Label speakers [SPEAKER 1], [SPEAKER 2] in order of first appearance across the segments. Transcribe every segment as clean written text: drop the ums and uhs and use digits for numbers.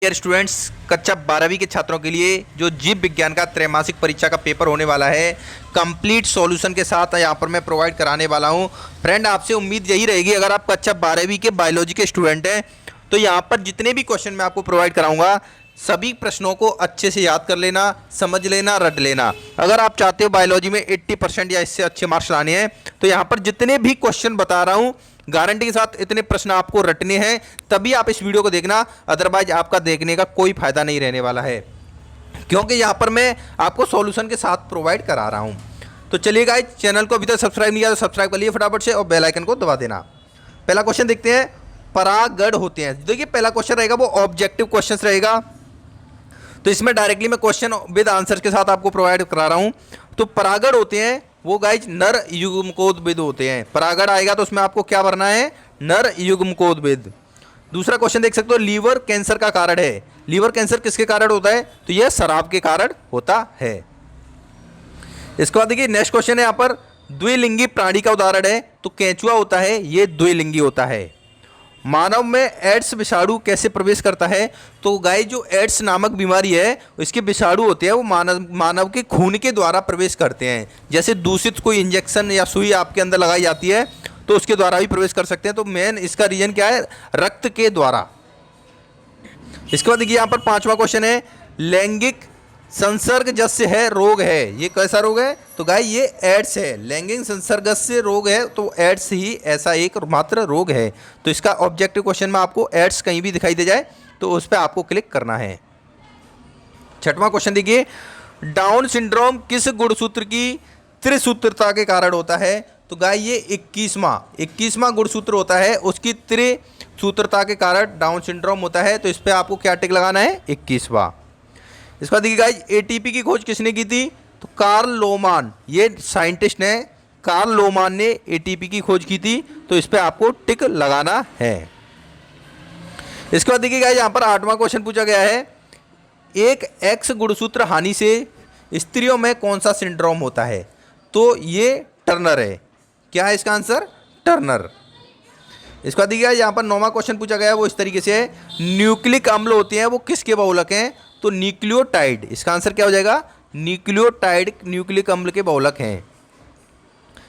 [SPEAKER 1] Dear students, कक्षा 12वीं के छात्रों के लिए जो जीव विज्ञान का त्रैमासिक परीक्षा का पेपर होने वाला है, कंप्लीट सॉल्यूशन के साथ यहाँ पर मैं प्रोवाइड कराने वाला हूँ। फ्रेंड, आपसे उम्मीद यही रहेगी, अगर आप कक्षा 12वीं के बायोलॉजी के स्टूडेंट हैं तो यहाँ पर जितने भी क्वेश्चन मैं आपको प्रोवाइड कराऊंगा सभी प्रश्नों को अच्छे से याद कर लेना, समझ लेना, रट लेना। अगर आप चाहते हो बायोलॉजी में 80% या इससे अच्छे मार्क्स लाने हैं तो यहाँ पर जितने भी क्वेश्चन बता रहा हूँ गारंटी के साथ इतने प्रश्न आपको रटने हैं, तभी आप इस वीडियो को देखना, अदरवाइज आपका देखने का कोई फायदा नहीं रहने वाला है, क्योंकि यहाँ पर मैं आपको सॉल्यूशन के साथ प्रोवाइड करा रहा हूँ। तो चलिए गाइस, चैनल को अभी तक सब्सक्राइब नहीं किया तो सब्सक्राइब कर लिए फटाफट से और बेल आइकन को दबा देना। पहला क्वेश्चन देखते हैं, परागण होते हैं। देखिए पहला क्वेश्चन रहेगा वो ऑब्जेक्टिव क्वेश्चन रहेगा, तो इसमें डायरेक्टली मैं क्वेश्चन विद आंसर के साथ आपको प्रोवाइड करा रहा हूँ। तो परागण होते हैं वो गाइज नर युग्मकोद्भिद होते हैं। परागण आएगा तो उसमें आपको क्या भरना है, नर युग्मकोद्भिद। दूसरा क्वेश्चन देख सकते हो, लीवर कैंसर का कारण है। लीवर कैंसर किसके कारण होता है, तो यह शराब के कारण होता है। इसके बाद देखिए नेक्स्ट क्वेश्चन है यहाँ पर, द्विलिंगी प्राणी का उदाहरण है, तो केंचुआ होता है, ये द्विलिंगी होता है। मानव में एड्स विषाणु कैसे प्रवेश करता है, तो गाय जो एड्स नामक बीमारी है इसके विषाणु होते हैं वो मानव के खून के द्वारा प्रवेश करते हैं। जैसे दूषित कोई इंजेक्शन या सुई आपके अंदर लगाई जाती है तो उसके द्वारा भी प्रवेश कर सकते हैं। तो मेन इसका रीजन क्या है, रक्त के द्वारा। इसके बाद देखिए यहाँ पर पांचवा क्वेश्चन है, लैंगिक संसर्गजन्य है रोग है, ये कैसा रोग है, तो गाय ये एड्स है। लैंगिक संसर्गजन्य रोग है तो एड्स ही ऐसा एक मात्र रोग है। तो इसका ऑब्जेक्टिव क्वेश्चन में आपको एड्स कहीं भी दिखाई दे जाए तो उस पर आपको क्लिक करना है। छठवां क्वेश्चन देखिए, डाउन सिंड्रोम किस गुणसूत्र की त्रिसूत्रता के कारण होता है, तो गाय ये 21वां गुणसूत्र होता है, उसकी त्रिसूत्रता के कारण डाउन सिंड्रोम होता है। तो इस पर आपको क्या टिक लगाना है, 21वां। इसके बाद देखिए गाइस, एटीपी की खोज किसने की थी, तो कार्ल लोमान, ये साइंटिस्ट ने कार्ल लोमान ने एटीपी की खोज की थी, तो इस पे आपको टिक लगाना है। इसके बाद देखिए गाइस, यहाँ पर 8वां क्वेश्चन पूछा गया है, एक एक्स गुणसूत्र हानि से स्त्रियों में कौन सा सिंड्रोम होता है, तो ये टर्नर है। क्या है इसका आंसर, टर्नर। इसके बाद देखिए यहाँ पर 9वां क्वेश्चन पूछा गया है वो इस तरीके से है, न्यूक्लिक अम्ल होते हैं वो किसके बहुलक हैं, तो न्यूक्लियोटाइड। इसका आंसर क्या हो जाएगा, न्यूक्लियोटाइड न्यूक्लिक अम्ल के बहुलक हैं।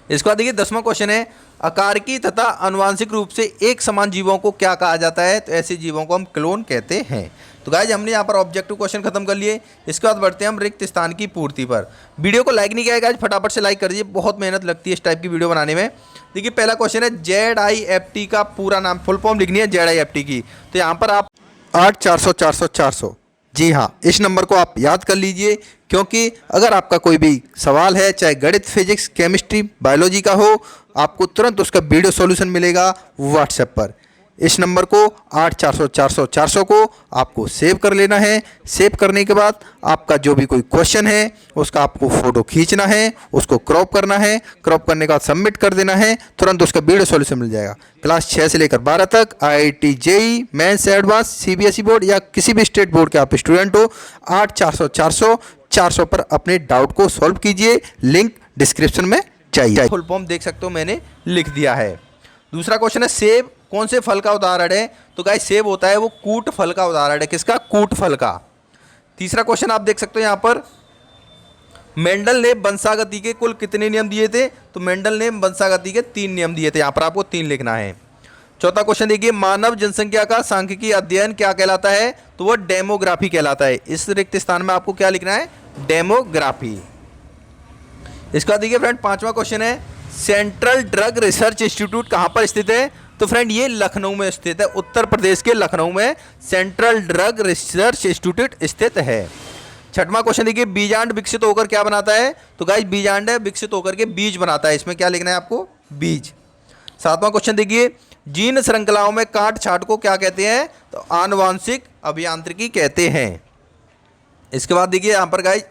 [SPEAKER 1] इसके बाद देखिए 10वां क्वेश्चन है, अकारकी तथा आनुवांशिक रूप से एक समान जीवों को क्या कहा जाता है, तो ऐसे जीवों को हम क्लोन कहते हैं। तो गाइस हमने यहाँ पर ऑब्जेक्टिव क्वेश्चन खत्म कर लिए। इसके बाद बढ़ते हैं हम रिक्त स्थान की पूर्ति पर। वीडियो को लाइक नहीं किया गाइस, फटाफट से लाइक कर दीजिए, बहुत मेहनत लगती है इस टाइप की वीडियो बनाने में। देखिए पहला क्वेश्चन है, ZIFT का पूरा नाम, फुल फॉर्म लिखनी है ZIFT की। तो यहाँ पर आप 8400400 जी हाँ, इस नंबर को आप याद कर लीजिए, क्योंकि अगर आपका कोई भी सवाल है, चाहे गणित, फिजिक्स, केमिस्ट्री, बायोलॉजी का हो, आपको तुरंत उसका वीडियो सॉल्यूशन मिलेगा व्हाट्सएप पर। इस नंबर को 8400400 को आपको सेव कर लेना है। सेव करने के बाद आपका जो भी कोई क्वेश्चन है उसका आपको फ़ोटो खींचना है, उसको क्रॉप करना है, क्रॉप करने के बाद सबमिट कर देना है, तुरंत उसका वीडियो सॉल्यूशन मिल जाएगा। क्लास 6 से लेकर 12 तक IIT JEE mains advance CBSE board या किसी भी स्टेट बोर्ड के आप स्टूडेंट हो, 8400400 पर अपने डाउट को सॉल्व कीजिए। लिंक डिस्क्रिप्शन में चाहिए। फुल फॉर्म देख सकते हो मैंने लिख दिया है। दूसरा क्वेश्चन है, सेब कौन से फल का उदाहरण है, तो गाइस सेब होता है वो कूट फल का उदाहरण है। किसका, कूट फल का। तीसरा क्वेश्चन आप देख सकते हो यहाँ पर, मेंडल ने वंशागति के कुल कितने नियम दिए थे, तो मेंडल ने वंशागति के 3 नियम दिए थे, यहाँ पर आपको 3 लिखना है। चौथा क्वेश्चन देखिए, मानव जनसंख्या का सांख्यिकी अध्ययन क्या कहलाता है, तो वह डेमोग्राफी कहलाता है। इस रिक्त स्थान में आपको क्या लिखना है, डेमोग्राफी। इसका देखिए फ्रेंड 5वां क्वेश्चन है, सेंट्रल ड्रग रिसर्च इंस्टीट्यूट कहाँ पर स्थित है, तो फ्रेंड ये लखनऊ में स्थित है, उत्तर प्रदेश के लखनऊ में सेंट्रल ड्रग रिसर्च इंस्टीट्यूट स्थित है। 6वां क्वेश्चन देखिए, बीजांड विकसित होकर क्या बनाता है, तो गाइस बीजांड है विकसित होकर के बीज बनाता है। इसमें क्या लिखना है आपको, बीज। 7वां क्वेश्चन देखिए, जीन श्रृंखलाओं में काट छाट को क्या कहते हैं, तो आनुवांशिक अभियांत्रिकी कहते हैं। इसके बाद देखिए यहाँ पर गाइस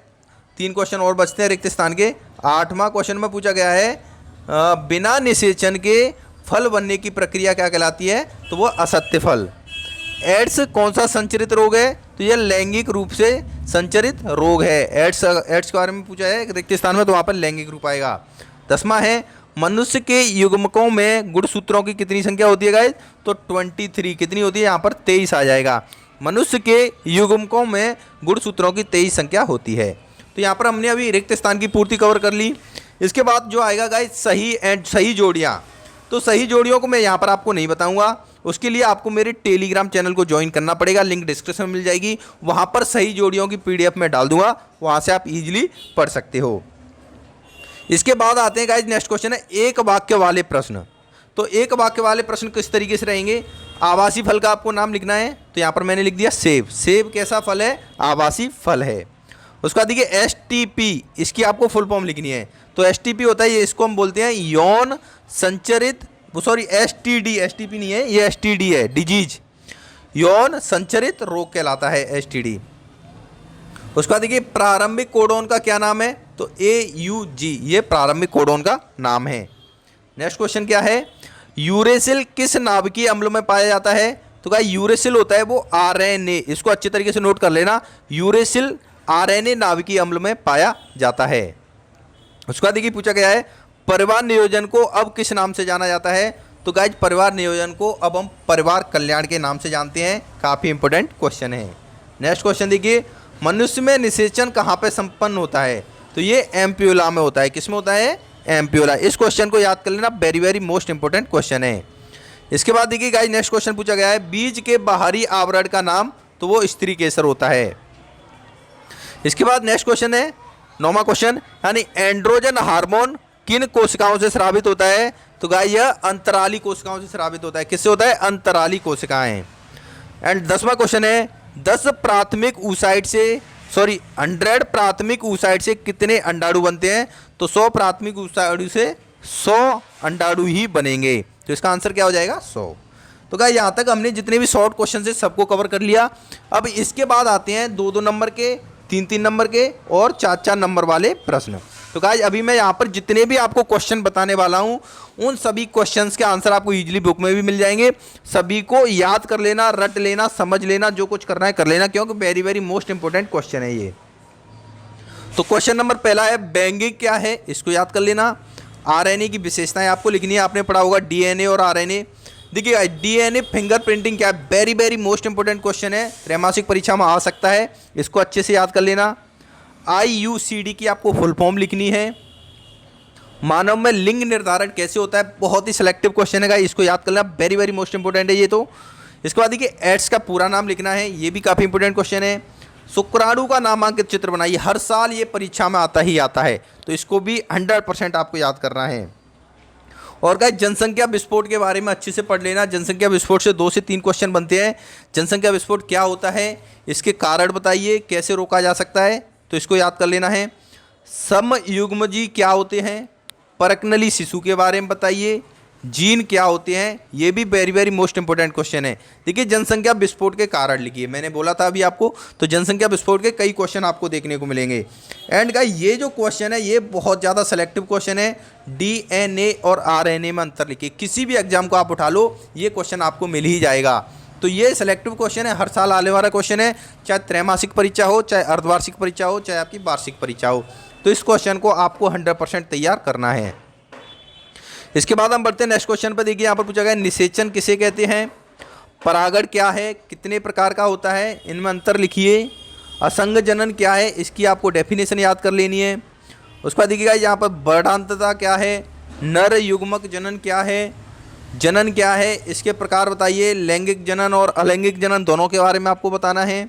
[SPEAKER 1] 3 क्वेश्चन और बचते हैं रिक्त स्थान के। 8वां क्वेश्चन में पूछा गया है, बिना निषेचन के फल बनने की प्रक्रिया क्या कहलाती है, तो वो असत्य फल। एड्स कौन सा संचरित रोग है, तो यह लैंगिक रूप से संचरित रोग है। एड्स के बारे में पूछा है रिक्त स्थान में, तो वहाँ पर लैंगिक रूप आएगा। 10वां है, मनुष्य के युग्मकों में गुणसूत्रों की कितनी संख्या होती है गाइस, तो 23। कितनी होती है, यहाँ पर 23 आ जाएगा। मनुष्य के युग्मकों में गुणसूत्रों की 23 संख्या होती है। तो यहाँ पर हमने अभी रिक्त स्थान की पूर्ति कवर कर ली। इसके बाद जो आएगा गाइस सही जोड़ियाँ। तो सही जोड़ियों को मैं यहाँ पर आपको नहीं बताऊंगा, उसके लिए आपको मेरे टेलीग्राम चैनल को ज्वाइन करना पड़ेगा, लिंक डिस्क्रिप्शन में मिल जाएगी। वहाँ पर सही जोड़ियों की PDF मैं डाल दूंगा, वहाँ से आप इजीली पढ़ सकते हो। इसके बाद आते हैं गाइस, नेक्स्ट क्वेश्चन है एक वाक्य वाले प्रश्न। तो एक वाक्य वाले प्रश्न किस तरीके से रहेंगे, आवासीय फल का आपको नाम लिखना है। तो यहाँ पर मैंने लिख दिया सेब। सेब कैसा फल है, आवासीय फल है। उसके बाद देखिए STP, इसकी आपको फुल फॉर्म लिखनी है। तो STP होता है, ये इसको हम बोलते हैं यौन संचरित, सॉरी STP नहीं है, ये STD है, डिजीज, यौन संचरित रोग कहलाता है STD। उसके बाद देखिए प्रारंभिक कोडोन का क्या नाम है, तो AUG, ये प्रारंभिक कोडोन का नाम है। नेक्स्ट क्वेश्चन क्या है, यूरेसिल किस नाभिकीय अम्ल में पाया जाता है। तो क्या यूरेसिल होता है वो RNA, इसको अच्छे तरीके से नोट कर लेना, यूरेसिल RNA नाभिकीय अम्ल में पाया जाता है। उसके बाद देखिए पूछा गया है परिवार नियोजन को अब किस नाम से जाना जाता है। तो गाइज परिवार नियोजन को अब हम परिवार कल्याण के नाम से जानते हैं। काफ़ी इंपॉर्टेंट क्वेश्चन है। नेक्स्ट क्वेश्चन देखिए मनुष्य में निषेचन कहाँ पे संपन्न होता है। तो ये एम्प्यूला में होता है। किस में होता है, एम्प्यूला। इस क्वेश्चन को याद कर लेना, very very most important question है। इसके बाद देखिए गाइज नेक्स्ट क्वेश्चन पूछा गया है बीज के बाहरी आवरण का नाम, तो वो स्त्री केसर होता है। इसके बाद नेक्स्ट क्वेश्चन है 9वां क्वेश्चन, यानी एंड्रोजन हार्मोन किन कोशिकाओं से स्रावित होता है। तो गाइस यह अंतराली कोशिकाओं से स्रावित होता है। किससे होता है, अंतराली कोशिकाएं। एंड 10वां क्वेश्चन है 100 प्राथमिक oocyte से कितने अंडाणु बनते हैं। तो 100 प्राथमिक oocyte से 100 अंडाणु ही बनेंगे। तो इसका आंसर क्या हो जाएगा, 100। तो गाइस यहाँ तक हमने जितने भी शॉर्ट क्वेश्चन से सबको कवर कर लिया। अब इसके बाद आते हैं 2-2 नंबर के, 3-3 नंबर के और 4-4 नंबर वाले प्रश्न। तो गाइस अभी मैं यहाँ पर जितने भी आपको क्वेश्चन बताने वाला हूँ उन सभी क्वेश्चंस के आंसर आपको इजीली बुक में भी मिल जाएंगे। सभी को याद कर लेना, रट लेना, समझ लेना, जो कुछ करना है कर लेना, क्योंकि very very most important question है ये। तो क्वेश्चन नंबर पहला है बैंगिंग क्या है, इसको याद कर लेना। RNA की विशेषताएं आपको लिखनी है, आपने पढ़ा होगा DNA और RNA। देखिए DNA फिंगरप्रिंटिंग क्या है, very very most important question है, त्रैमासिक परीक्षा में आ सकता है, इसको अच्छे से याद कर लेना। IUCD की आपको फुल फॉर्म लिखनी है। मानव में लिंग निर्धारण कैसे होता है, बहुत ही सिलेक्टिव क्वेश्चन है, इसको याद कर लेना, वेरी वेरी मोस्ट इंपॉर्टेंट है ये। तो इसके बाद देखिए एड्स का पूरा नाम लिखना है, ये भी काफ़ी इंपॉर्टेंट क्वेश्चन है। शुक्राणु का नामांकित चित्र बनाइए, हर साल ये परीक्षा में आता ही आता है, तो इसको भी 100% आपको याद करना है। और गाइस जनसंख्या विस्फोट के बारे में अच्छे से पढ़ लेना। जनसंख्या विस्फोट से 2 से 3 क्वेश्चन बनते हैं। जनसंख्या विस्फोट क्या होता है, इसके कारण बताइए, कैसे रोका जा सकता है, तो इसको याद कर लेना है। समयुग्मजीव क्या होते हैं, परकनली शिशु के बारे में बताइए, जीन क्या होते हैं, ये भी very very most important question है। देखिए जनसंख्या विस्फोट के कारण लिखिए, मैंने बोला था अभी आपको, तो जनसंख्या विस्फोट के कई क्वेश्चन आपको देखने को मिलेंगे। एंड गाइस ये जो क्वेश्चन है ये बहुत ज़्यादा सेलेक्टिव क्वेश्चन है। DNA और RNA में अंतर लिखिए, किसी भी एग्जाम को आप उठा लो ये क्वेश्चन आपको मिल ही जाएगा। तो ये सेलेक्टिव क्वेश्चन है, हर साल आने वाला क्वेश्चन है, चाहे त्रैमासिक परीक्षा हो, चाहे अर्धवार्षिक परीक्षा हो, चाहे आपकी वार्षिक परीक्षा हो। तो इस क्वेश्चन को आपको 100% तैयार करना है। इसके बाद हम बढ़ते हैं नेक्स्ट क्वेश्चन पर। देखिए यहाँ पर पूछा गया निषेचन किसे कहते हैं, परागण क्या है, कितने प्रकार का होता है, इनमें अंतर लिखिए। असंग जनन क्या है, इसकी आपको डेफिनेशन याद कर लेनी है। उसके बाद देखिएगा यहाँ पर वर्णांतता क्या है, नर युग्मक जनन क्या है, जनन क्या है, इसके प्रकार बताइए। लैंगिक जनन और अलैंगिक जनन दोनों के बारे में आपको बताना है।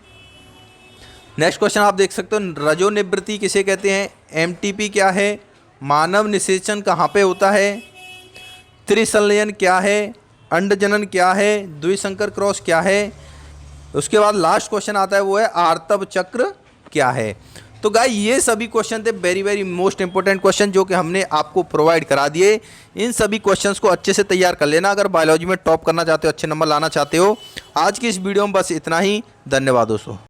[SPEAKER 1] नेक्स्ट क्वेश्चन आप देख सकते हो रजोनिवृत्ति किसे कहते हैं, MTP क्या है, मानव निषेचन कहाँ पे होता है, त्रिसंलयन क्या है, अंड जनन क्या है, द्विसंकर क्रॉस क्या है। उसके बाद लास्ट क्वेश्चन आता है वो है आर्तव चक्र क्या है। तो गाइस ये सभी क्वेश्चन थे very very most important question जो कि हमने आपको प्रोवाइड करा दिए। इन सभी क्वेश्चंस को अच्छे से तैयार कर लेना अगर बायोलॉजी में टॉप करना चाहते हो, अच्छे नंबर लाना चाहते हो। आज की इस वीडियो में बस इतना ही। धन्यवाद दोस्तों।